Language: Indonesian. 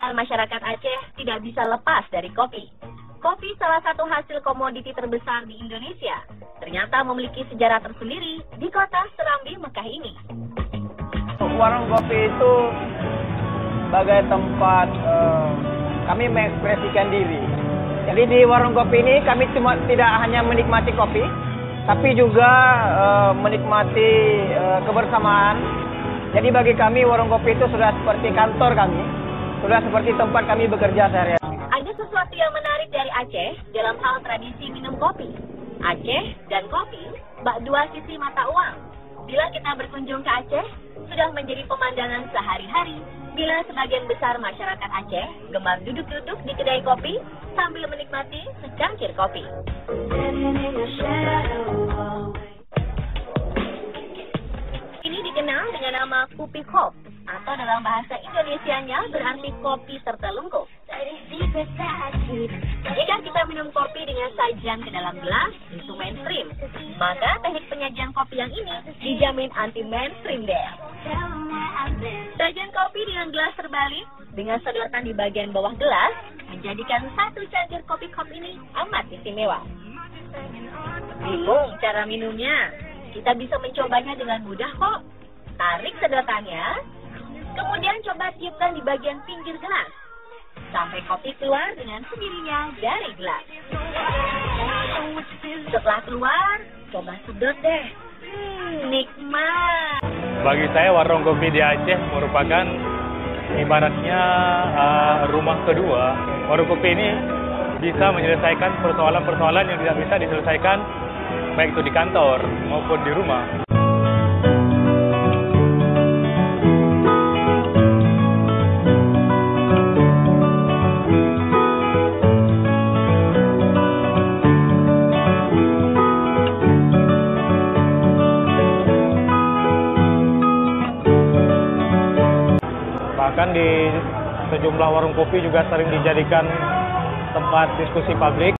Masyarakat Aceh tidak bisa lepas dari kopi. Kopi salah satu hasil komoditi terbesar di Indonesia. Ternyata memiliki sejarah tersendiri di kota Serambi, Mekah ini. Warung kopi itu sebagai tempat kami mengekspresikan diri. Jadi di warung kopi ini kami cuma tidak hanya menikmati kopi, tapi juga menikmati kebersamaan. Jadi bagi kami warung kopi itu sudah seperti kantor kami, sudah seperti tempat kami bekerja sehari-hari. Ada sesuatu yang menarik dari Aceh dalam hal tradisi minum kopi. Aceh dan kopi bak dua sisi mata uang. Bila kita berkunjung ke Aceh, sudah menjadi pemandangan sehari-hari. Bila sebagian besar masyarakat Aceh gemar duduk-duduk di kedai kopi sambil menikmati secangkir kopi. Ini dikenal dengan nama Kupi Kop, atau dalam bahasa Indonesianya berarti kopi tertelungkup. Jika kita minum kopi dengan sajian ke dalam gelas, itu mainstream. Maka teknik penyajian kopi yang ini dijamin anti mainstream deh. Sajian kopi dengan gelas terbalik, dengan sedotan di bagian bawah gelas, menjadikan satu cangkir kopi kop ini amat istimewa. Bingung cara minumnya? Kita bisa mencobanya dengan mudah kok. Tarik sedotannya, kemudian coba tiupkan di bagian pinggir gelas, sampai kopi keluar dengan sendirinya dari gelas. Setelah keluar, coba sedot deh. Nikmat. Bagi saya warung kopi di Aceh merupakan ibaratnya rumah kedua. Warung kopi ini bisa menyelesaikan persoalan-persoalan yang tidak bisa diselesaikan baik itu di kantor maupun di rumah. Bahkan di sejumlah warung kopi juga sering dijadikan tempat diskusi publik.